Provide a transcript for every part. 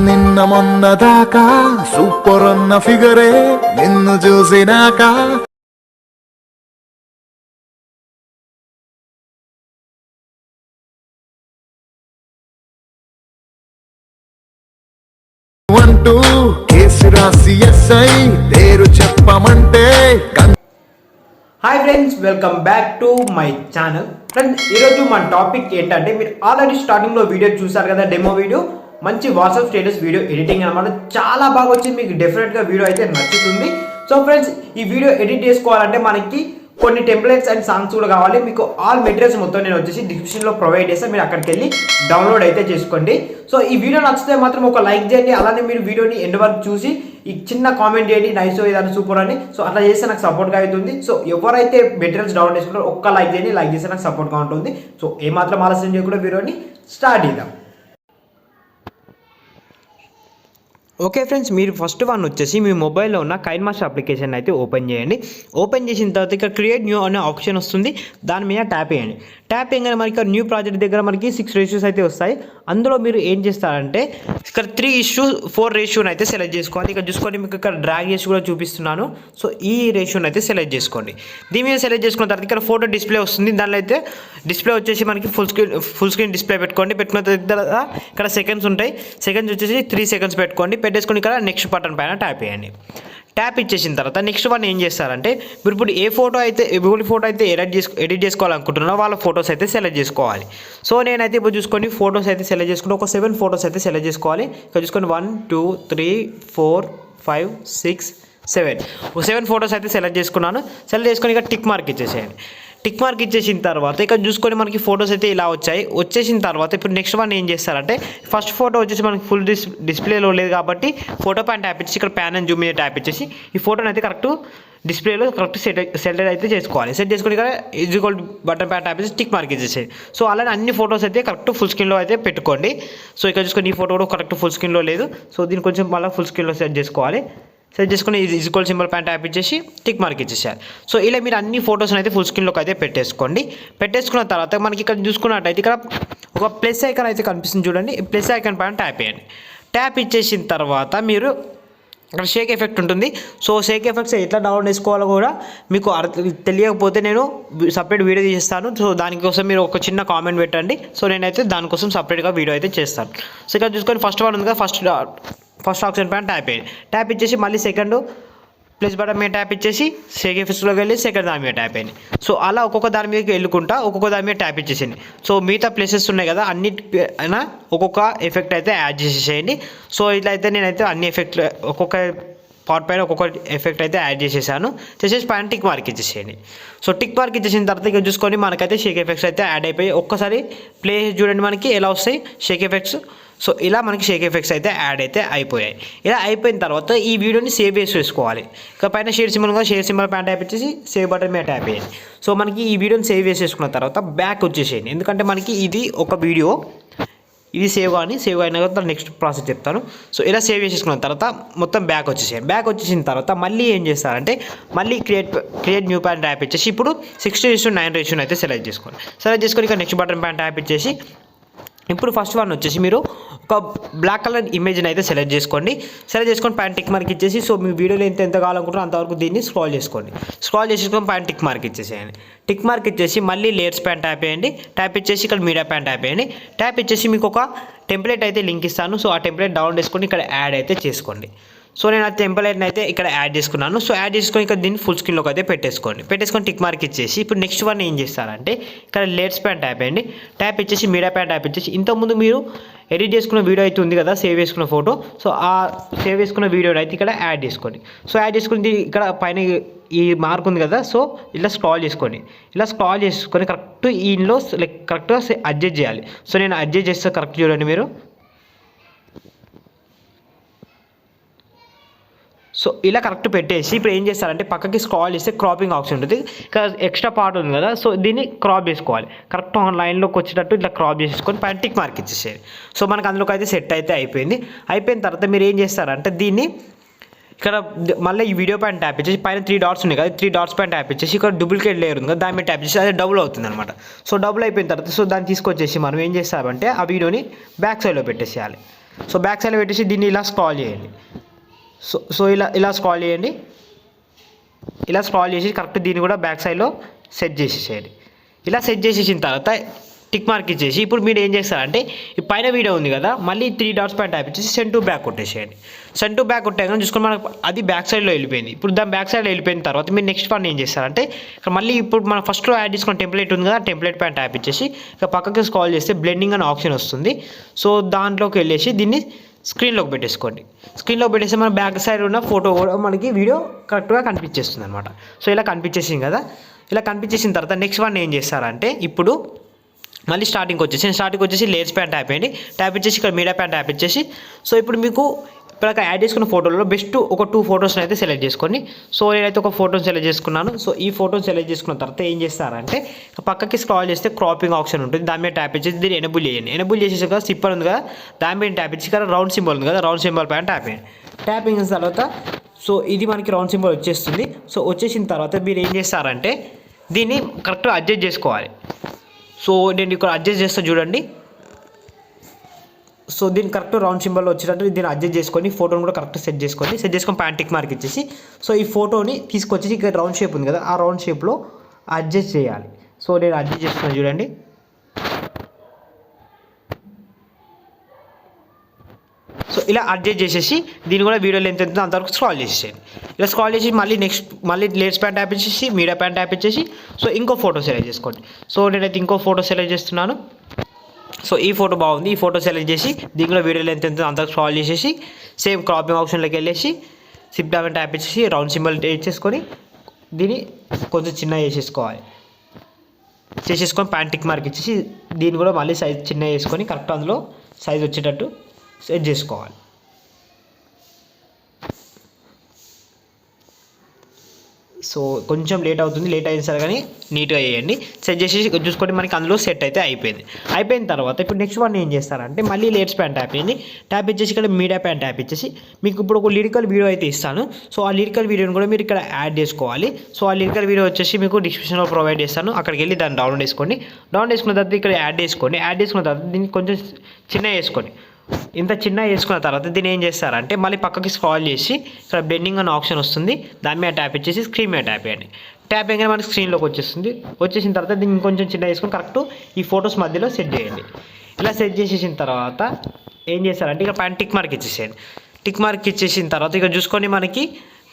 నిన్న మొన్న దాకా సూపర్ అన్న ఫిగరే నిన్ను చూసినాక అంటూ కేసు రాసి ఎస్ఐ పేరు చెప్పమంటే. Hi friends, welcome back to my channel. Friends, ఈరోజు మన టాపిక్ ఏంటంటే, మీరు ఆల్రెడీ స్టార్టింగ్లో వీడియో చూసారు కదా, డెమో వీడియో, మంచి వాట్సాప్ స్టేటస్ వీడియో ఎడిటింగ్ అనమాట. చాలా బాగా వచ్చింది, మీకు డెఫినెట్గా వీడియో అయితే నచ్చుతుంది. సో ఫ్రెండ్స్, ఈ వీడియో ఎడిట్ చేసుకోవాలంటే మనకి కొన్ని టెంప్లెట్స్ అండ్ సాంగ్స్ కూడా కావాలి. మీకు ఆల్ మెటీరియల్స్ మొత్తం నేను వచ్చేసి డిస్క్రిప్షన్లో ప్రొవైడ్ చేస్తాను, మీరు అక్కడికి వెళ్ళి డౌన్లోడ్ అయితే చేసుకోండి. సో ఈ వీడియో నచ్చితే మాత్రం ఒక లైక్ చేయండి, అలానే మీరు వీడియోని ఎండ్ వరకు చూసి ఈ చిన్న కామెంట్ చేయండి, నైస్ ఏదైనా సూపర్ అని. సో అట్లా చేస్తే నాకు సపోర్ట్గా అవుతుంది. సో ఎవరైతే మెటీరియల్స్ డౌన్లోడ్ చేసుకుంటారో ఒక్క లైక్ చేయండి, లైక్ చేస్తే నాకు సపోర్ట్గా ఉంటుంది. సో ఏమాత్రం ఆలస్యం చేయకుండా వీడియోని స్టార్ట్ చేద్దాం. ఓకే ఫ్రెండ్స్, మీరు ఫస్ట్ వన్ వచ్చేసి మీ మొబైల్లో ఉన్న కైన్మాస్టర్ అప్లికేషన్ అయితే ఓపెన్ చేయండి. ఓపెన్ చేసిన తర్వాత ఇక్కడ క్రియేట్ న్యూ అనే ఆప్షన్ వస్తుంది, దాని మీద ట్యాప్ చేయండి. ట్యాప్ చేయగానే మనకి న్యూ ప్రాజెక్ట్ దగ్గర మనకి 6 రేషియోస్ అయితే వస్తాయి. అందులో మీరు ఏం చేస్తారంటే ఇక్కడ 3:4 రేషియోని అయితే సెలెక్ట్ చేసుకోవాలి. ఇక్కడ చూసుకోండి, మీకు ఇక్కడ డ్రాగ్ చేసి కూడా చూపిస్తున్నాను. సో ఈ రేషియోని అయితే సెలెక్ట్ చేసుకోండి. దీని మీద సెలెక్ట్ చేసుకున్న తర్వాత ఇక్కడ ఫోటో డిస్ప్లే వస్తుంది, దానిలో అయితే డిస్ప్లే వచ్చేసి మనకి ఫుల్ స్క్రీన్ డిస్ప్లే పెట్టుకోండి. పెట్టుకున్న తర్వాత ఇక్కడ సెకండ్స్ ఉంటాయి, సెకండ్స్ వచ్చేసి 3 సెకండ్స్ పెట్టుకోండి. పెట్టేసుకొని ఇక్కడ నెక్స్ట్ బటన్ పైన ట్యాప్ చేయండి. ట్యాప్ ఇచ్చేసిన తర్వాత నెక్స్ట్ వన్ ఏం చేస్తారంటే, మీరు ఇప్పుడు ఏ ఫోటో అయితే ఎడిట్ చేసుకోవాలనుకుంటున్నారో వాళ్ళ ఫొటోస్ అయితే సెలెక్ట్ చేసుకోవాలి. సో నేనైతే ఇప్పుడు చూసుకొని ఫొటోస్ అయితే సెలెక్ట్ చేసుకుంటే ఒక 7 ఫొటోస్ అయితే సెలెక్ట్ చేసుకోవాలి. ఇక్కడ చూసుకొని 1 2 3 4 5 6 7 ఫొటోస్ అయితే సెలెక్ట్ చేసుకున్నాను. సెలెక్ట్ చేసుకొని ఇక్కడ టిక్ మార్క్ ఇచ్చేసేయండి. టిక్ మార్క్ ఇచ్చేసిన తర్వాత ఇక్కడ చూసుకొని మనకి ఫొటోస్ అయితే ఇలా వచ్చేసిన తర్వాత ఇప్పుడు నెక్స్ట్ వన్ ఏం చేస్తారంటే, ఫస్ట్ ఫోటో వచ్చేసి మనకి ఫుల్ డిస్ప్లేలో లేదు కాబట్టి ఫోటో పైన ట్యాప్ ఇచ్చి ఇక్కడ ప్యాన్ అండ్ జూమ్ మీద ట్యాప్ ఇచ్చేసి ఈ ఫోటోని అయితే కరెక్ట్ డిస్ప్లేలో కరెక్ట్ సెట్ అయితే చేసుకోవాలి. సెట్ చేసుకుని ఇక్కడ ఈజ్వల్ బటన్ పైన ట్యాప్ చేసి టిక్ మార్క్ ఇచ్చేసేది. సో అలానే అన్ని ఫొటోస్ అయితే కరెక్ట్ ఫుల్ స్క్రీన్లో అయితే పెట్టుకోండి. సో ఇక్కడ చూసుకొని ఈ ఫోటో కూడా కరెక్ట్ ఫుల్ స్క్రీన్లో లేదు, సో దీన్ని కొంచెం మళ్ళీ ఫుల్ స్క్రీన్లో సెట్ చేసుకోవాలి. సెట్ చేసుకుని ఈజ్వల్ సింబల్ పైన ట్యాప్ ఇచ్చేసి టిక్ మార్క్ ఇచ్చేసారు. సో ఇలా మీరు అన్ని ఫొటోస్ని అయితే ఫుల్ స్క్రీన్లోకి అయితే పెట్టేసుకోండి. పెట్టేసుకున్న తర్వాత మనకి ఇక్కడ చూసుకున్నట్టయితే ఇక్కడ ఒక ప్లస్ ఐకాన్ అయితే కనిపిస్తుంది చూడండి, ప్లస్ ఐకాన్ పైన ట్యాప్ చేయండి. ట్యాప్ ఇచ్చేసిన తర్వాత మీరు ఇక్కడ షేక్ ఎఫెక్ట్ ఉంటుంది. సో షేక్ ఎఫెక్ట్స్ ఎట్లా డౌన్లోడ్ చేసుకోవాలో కూడా మీకు తెలియకపోతే నేను సపరేట్ వీడియో చేస్తాను. సో దానికోసం మీరు ఒక చిన్న కామెంట్ పెట్టండి. సో నేనైతే దానికోసం సపరేట్గా వీడియో అయితే చేస్తాను. సో ఇక్కడ చూసుకొని ఫస్ట్ వన్ ఉంది కదా, ఫస్ట్ ఆప్షన్ పైన ట్యాప్ చేయండి. ట్యాప్ ఇచ్చేసి మళ్ళీ సెకండ్ ప్లస్ బటన్ మీద ట్యాప్ ఇచ్చేసి షేక్ ఎఫెక్ట్స్లోకి వెళ్ళి సెకండ్ దాని మీద ట్యాప్ అయ్యింది. సో అలా ఒక్కొక్క దాని మీదకి వెళ్ళుకుంటా ఒక్కొక్క దాని మీద ట్యాప్ ఇచ్చేసింది. సో మిగతా ప్లేసెస్ ఉన్నాయి కదా, అన్నిటికైనా ఒక్కొక్క ఎఫెక్ట్ అయితే యాడ్ చేసేసేయండి. సో ఇట్లా అయితే నేనైతే అన్ని ఎఫెక్ట్ ఒక్కొక్క పార్ట్ పైన ఒక్కొక్క ఎఫెక్ట్ అయితే యాడ్ చేసేసాను. చేసేసి పైన టిక్ మార్క్ ఇచ్చేసేయండి. సో టిక్ మార్క్ ఇచ్చేసిన తర్వాత ఇక చూసుకొని మనకైతే షేక్ ఎఫెక్ట్స్ అయితే యాడ్ అయిపోయి ఒక్కసారి ప్లే చూడండి మనకి ఎలా వస్తాయి షేక్ ఎఫెక్ట్స్. సో ఇలా మనకి షేక్ ఎఫెక్ట్స్ అయితే యాడ్ అయితే అయిపోయాయి. ఇలా అయిపోయిన తర్వాత ఈ వీడియోని సేవ్ చేసి వేసుకోవాలి. ఇక పైన షేర్ సింబల్ పైన ట్యాప్ ఇచ్చేసి సేవ్ బటన్ మీద ట్యాప్ చేయండి. సో మనకి ఈ వీడియోని సేవ్ చేసేసుకున్న తర్వాత బ్యాక్ వచ్చేసేయండి, ఎందుకంటే మనకి ఇది ఒక వీడియో, ఇది సేవ్ అయిన తర్వాత నెక్స్ట్ ప్రాసెస్ చెప్తాను. సో ఇలా సేవ్ చేసేసుకున్న తర్వాత మొత్తం బ్యాక్ వచ్చేసేయండి. బ్యాక్ వచ్చేసిన తర్వాత మళ్ళీ ఏం చేస్తారంటే, మళ్ళీ క్రియేట్ న్యూ పైన ట్యాప్ ఇచ్చేసి ఇప్పుడు 60:9 రేషియోని అయితే సెలెక్ట్ చేసుకొని ఇక నెక్స్ట్ బటన్ పైన ట్యాప్ ఇచ్చేసి ఇప్పుడు ఫస్ట్ వన్ వచ్చేసి మీరు ఒక బ్లాక్ కలర్ ఇమేజ్ని అయితే సెలెక్ట్ చేసుకొని పైన టిక్ మార్క్ ఇచ్చేసి, సో మీ వీడియోలో ఎంత కావాలనుకుంటారో అంతవరకు దీన్ని స్క్రాల్ చేసుకొని పైన టిక్ మార్క్ ఇచ్చేసేయండి. టిక్ మార్క్ ఇచ్చేసి మళ్ళీ లేయర్స్ పైన ట్యాప్ చేయండి. ట్యాప్ ఇచ్చేసి ఇక్కడ మీడియా పైన ట్యాప్ చేయండి. ట్యాప్ ఇచ్చేసి మీకు ఒక టెంప్లెట్ అయితే లింక్ ఇస్తాను. సో ఆ టెంప్లెట్ డౌన్లోడ్ చేసుకొని ఇక్కడ యాడ్ అయితే చేసుకోండి. సో నేను ఆ టెంప్లెట్ని అయితే ఇక్కడ యాడ్ చేసుకున్నాను. సో యాడ్ చేసుకొని ఇక్కడ దీన్ని ఫుల్ స్క్రీన్లోకి అయితే పెట్టేసుకొని టిక్ మార్క్ ఇచ్చేసి ఇప్పుడు నెక్స్ట్ వన్ ఏం చేస్తారంటే, ఇక్కడ లేయర్స్ పైన ట్యాప్ చేయండి. ట్యాప్ ఇచ్చేసి మీడియా పైన ట్యాప్ ఇచ్చేసి ఇంతకుముందు మీరు ఎడిట్ చేసుకున్న వీడియో అయితే ఉంది కదా, సేవ్ చేసుకున్న ఫోటో, సో ఆ సేవ్ చేసుకున్న వీడియోని అయితే ఇక్కడ యాడ్ చేసుకోండి. సో యాడ్ చేసుకుని ఇక్కడ పైన ఈ మార్క్ ఉంది కదా, సో ఇలా స్క్రాల్ చేసుకొని కరెక్ట్ ఈలో కరెక్ట్గా అడ్జస్ట్ చేయాలి. సో నేను అడ్జస్ట్ చేస్తే కరెక్ట్ చూడండి మీరు. సో ఇలా కరెక్ట్ పెట్టేసి ఇప్పుడు ఏం చేస్తారంటే పక్కకి స్క్రాల్ చేస్తే క్రాపింగ్ ఆప్షన్ ఉంటుంది, ఇక్కడ ఎక్స్ట్రా పార్ట్ ఉంది కదా, సో దీన్ని క్రాప్ చేసుకోవాలి. కరెక్ట్ లైన్లోకి వచ్చేటట్టు ఇట్లా క్రాప్ చేసుకొని పైన టిక్ మార్క్ ఇచ్చేసేది. సో మనకు అందులోకి అయితే సెట్ అయితే అయిపోయిన తర్వాత మీరు ఏం చేస్తారంటే దీన్ని ఇక్కడ మళ్ళీ ఈ వీడియో పైన ట్యాప్ ఇచ్చేసి పైన 3 డాట్స్ ఉన్నాయి కదా, 3 డాట్స్ పైన ట్యాప్ ఇచ్చేసి ఇక్కడ డూప్లికేట్ లేయర్ ఉంది కదా, దాని మీద ట్యాప్ చేసి అదే డబుల్ అవుతుంది అనమాట. సో డబుల్ అయిపోయిన తర్వాత సో దాన్ని తీసుకొచ్చేసి మనం ఏం చేస్తామంటే ఆ వీడియోని బ్యాక్ సైడ్లో పెట్టేసేయాలి. సో బ్యాక్ సైడ్లో పెట్టేసి దీన్ని ఇలా స్క్రాల్ చేయండి. సో ఇలా స్క్రాల్ చేయండి. ఇలా స్క్రాల్ చేసి కరెక్ట్ దీన్ని కూడా బ్యాక్ సైడ్లో సెట్ చేసేసేయండి. ఇలా సెట్ చేసేసిన తర్వాత టిక్ మార్క్ ఇచ్చేసి ఇప్పుడు మీరు ఏం చేస్తారంటే ఈ పైన వీడియో ఉంది కదా, మళ్ళీ 3 డాట్స్ పైన ట్యాప్ ఇచ్చేసి సెండ్ టు బ్యాక్ కొట్టేసేయండి. సెండ్ టు బ్యాక్ కొట్టాక చూసుకొని మనకు అది బ్యాక్ సైడ్లో వెళ్ళిపోయింది. ఇప్పుడు దాని బ్యాక్ సైడ్లో వెళ్ళిపోయిన తర్వాత మీరు నెక్స్ట్ వన్ ఏం చేస్తారంటే ఇక్కడ మళ్ళీ ఇప్పుడు మనం ఫస్ట్లో యాడ్ చేసుకున్న టెంప్లెట్ ఉంది కదా, టెంప్లెట్ పైన ట్యాప్ ఇచ్చేసి ఇక పక్కకి స్క్రాల్ చేస్తే బ్లెండింగ్ అనే ఆప్షన్ వస్తుంది. సో దాంట్లోకి వెళ్ళేసి దీన్ని స్క్రీన్లోకి పెట్టేసుకోండి. స్క్రీన్లోకి పెట్టేస్తే మన బ్యాక్ సైడ్ ఉన్న ఫోటో కూడా మనకి వీడియో కరెక్ట్గా కనిపించేస్తుంది అనమాట. సో ఇలా కనిపించేసింది కదా, ఇలా కనిపించేసిన తర్వాత నెక్స్ట్ వన్ ఏం చేస్తారంటే ఇప్పుడు మళ్ళీ స్టార్టింగ్ వచ్చేసి లేయర్స్ పైన ట్యాప్ చేయండి. ట్యాప్ ఇచ్చేసి ఇక్కడ మీడియా పైన ట్యాప్ ఇచ్చేసి సో ఇప్పుడు మీకు ఇప్పుడు యాడ్ చేసుకున్న ఫోటోలలో బెస్ట్ ఒక 2 ఫొటోస్ని అయితే సెలెక్ట్ చేసుకోండి. సో నేనైతే ఒక ఫోటోని సెలెక్ట్ చేసుకున్నాను. సో ఈ ఫోటోని సెలెక్ట్ చేసుకున్న తర్వాత ఏం చేస్తారంటే పక్కకి స్క్రాల్ చేస్తే క్రాపింగ్ ఆప్షన్ ఉంటుంది, దాని మీద ట్యాప్ ఇచ్చేసి దీన్ని ఎనేబుల్ చేయండి. ఎనేబుల్ చేసేసి కదా సిప్పర్ ఉంది కదా, దాని మీద ట్యాప్ ఇచ్చి ఇక్కడ రౌండ్ సింబల్ ఉంది కదా, రౌండ్ సింబల్ పైన ట్యాప్ చేయండి. ట్యాపింగ్ చేసిన తర్వాత సో ఇది మనకి రౌండ్ సింబల్ వచ్చేస్తుంది. సో వచ్చేసిన తర్వాత మీరు ఏం చేస్తారంటే దీన్ని కరెక్ట్గా అడ్జస్ట్ చేసుకోవాలి. సో నేను ఇక్కడ అడ్జస్ట్ చేస్తా చూడండి. సో దీన్ని కరెక్ట్ రౌండ్ సింబల్లో వచ్చేటట్టు దీన్ని అడ్జస్ట్ చేసుకొని ఫోటోని కూడా కరెక్ట్ సెట్ చేసుకొని ప్యాన్ టిక్ మార్క్ ఇచ్చేసి సో ఈ ఫోటోని తీసుకొచ్చేసి ఇక్కడ రౌండ్ షేప్ ఉంది కదా, ఆ రౌండ్ షేప్లో అడ్జస్ట్ చేయాలి. సో నేను అడ్జస్ట్ చేస్తున్నాను చూడండి. సో ఇలా అడ్జస్ట్ చేసేసి దీన్ని కూడా వీడియో లెంత్ ఎంత అంతవరకు స్క్రాల్ చేసేయండి. ఇలా స్క్రాల్ చేసి మళ్ళీ లేయర్స్ పైన ట్యాప్ ఇచ్చేసి మీడియా పైన ట్యాప్ ఇచ్చేసి సో ఇంకో ఫోటో సెలెక్ట్ చేసుకోండి. సో నేనైతే ఇంకో ఫోటో సెలెక్ట్ చేస్తున్నాను. సో ఈ ఫోటో బాగుంది, ఈ ఫోటో సెలెక్ట్ చేసి దీనిలో వీడియో లెంత్ ఎంత అంతవరకు స్క్రాల్ చేసేసి సేమ్ క్రాపింగ్ ఆప్షన్లోకి వెళ్ళేసి సిప్ డామన్ ట్యాప్ ఇచ్చేసి రౌండ్ సింబల్ చేసుకొని దీన్ని కొంచెం చిన్న చేసేసుకొని ప్యాన్ టిక్ మార్క్ ఇచ్చేసి దీన్ని కూడా మళ్ళీ సైజ్ చిన్న చేసుకొని కరెక్ట్ అందులో సైజ్ వచ్చేటట్టు సెట్ చేసుకోవాలి. సో కొంచెం లేట్ అవుతుంది, లేట్ అయిన సరే కానీ నీట్గా చేయండి. సెట్ చేసేసి చూసుకొని మనకి అందులో సెట్ అయితే అయిపోయిన తర్వాత ఇప్పుడు నెక్స్ట్ వన్ ఏం చేస్తారంటే మళ్ళీ లేయర్స్ పైన ట్యాప్ చేయండి. ట్యాప్ ఇచ్చేసి ఇక్కడ మీడియా పైన ట్యాప్ ఇచ్చేసి మీకు ఇప్పుడు ఒక లిరికల్ వీడియో అయితే ఇస్తాను. సో ఆ లిరికల్ వీడియోని కూడా మీరు ఇక్కడ యాడ్ చేసుకోవాలి. సో ఆ లిరికల్ వీడియో వచ్చేసి మీకు డిస్క్రిప్షన్లో ప్రొవైడ్ చేస్తాను, అక్కడికి వెళ్ళి దాన్ని డౌన్లోడ్ చేసుకోండి. డౌన్లోడ్ చేసుకున్న తర్వాత ఇక్కడ యాడ్ చేసుకున్న తర్వాత దీన్ని కొంచెం చిన్న చేసుకోండి. ఇంత చిన్న వేసుకున్న తర్వాత దీన్ని ఏం చేస్తారంటే మళ్ళీ పక్కకి స్క్రాల్ చేసి ఇక్కడ బ్లెండింగ్ అనే ఆప్షన్ వస్తుంది, దాని మీద ట్యాప్ ఇచ్చేసి స్క్రీన్ మీద ట్యాప్ చేయండి. ట్యాప్ చేయగానే మనకి స్క్రీన్లోకి వచ్చేసిన తర్వాత దీన్ని ఇంకొంచెం చిన్న వేసుకొని కరెక్ట్ ఈ ఫొటోస్ మధ్యలో సెట్ చేయండి. ఇలా సెట్ చేసేసిన తర్వాత ఏం చేస్తారంటే ఇక్కడ పైన టిక్ మార్క్ ఇచ్చేసేయండి. టిక్ మార్క్ ఇచ్చేసిన తర్వాత ఇక్కడ చూసుకొని మనకి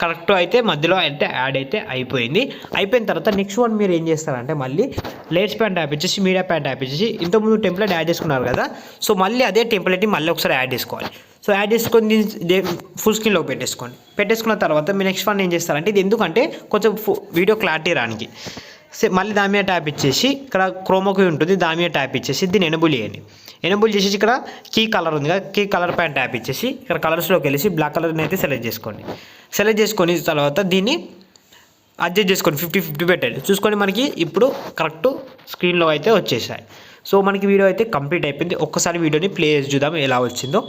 కరెక్ట్ అయితే మధ్యలో అయితే యాడ్ అయితే అయిపోయిన తర్వాత నెక్స్ట్ వన్ మీరు ఏం చేస్తారంటే మళ్ళీ లేయర్స్ పైన ట్యాప్ ఇచ్చేసి మీడియా పైన ట్యాప్ ఇచ్చేసి ఇంతకుముందు టెంప్లెట్ యాడ్ చేసుకున్నారు కదా, సో మళ్ళీ అదే టెంప్లెట్ని మళ్ళీ ఒకసారి యాడ్ చేసుకోవాలి. సో యాడ్ చేసుకొని ఫుల్ స్క్రీన్లోకి పెట్టేసుకున్న తర్వాత మీరు నెక్స్ట్ వన్ ఏం చేస్తారంటే ఇది ఎందుకంటే కొంచెం వీడియో క్లారిటీ రానికి మళ్ళీ దాని మీద ట్యాప్ ఇచ్చేసి ఇక్కడ క్రోమోకి ఉంటుంది, దాని మీద ట్యాప్ ఇచ్చేసి దీన్ని ఎనేబుల్ చేసేసి ఇక్కడ కీ కలర్ ఉంది కదా, కీ కలర్ పైన ట్యాప్ ఇచ్చేసి ఇక్కడ కలర్స్లోకి వెళ్ళేసి బ్లాక్ కలర్ని అయితే సెలెక్ట్ చేసుకొని తర్వాత దీన్ని అడ్జస్ట్ చేసుకొని 50-50 పెట్టండి. చూసుకొని మనకి ఇప్పుడు కరెక్ట్ స్క్రీన్లో అయితే వచ్చేసాయి. సో మనకి వీడియో అయితే కంప్లీట్ అయిపోయింది. ఒక్కసారి వీడియోని ప్లే చేసి చూద్దాం ఎలా వచ్చిందో.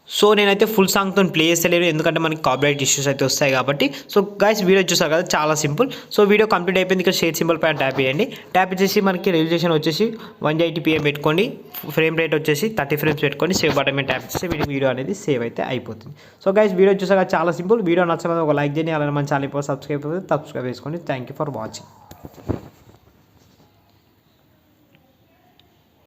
సో నేనైతే ఫుల్ సాంగ్తో ప్లే చేస్తలేను, ఎందుకంటే మనకి కాపీరైట్ ఇష్యూస్ అయితే వస్తాయి కాబట్టి. సో గైస్ వీడియో చూసారు కదా, చాలా సింపుల్. సో వీడియో కంప్లీట్ అయిపోయింది. ఇక్కడ షేర్ సింబల్ పైన ట్యాప్ చేయండి. ట్యాప్ చేసి మనకి రెజల్యూషన్ వచ్చేసి 180p పెట్టుకోండి, ఫ్రేమ్ రేట్ వచ్చేసి 30 ఫ్రేమ్స్ పెట్టుకొని సేవ్ బటన్ మీద ట్యాప్ చేస్తే వీడియో అనేది సేవ్ అయితే అయిపోతుంది. సో గైస్ వీడియో చూసాక చాలా సింపుల్. వీడియో నచ్చకపోతే ఒక లైక్ చేయండి, అలానే మన ఛానల్ సబ్స్క్రైబ్ చేసుకోండి. Thank you for watching.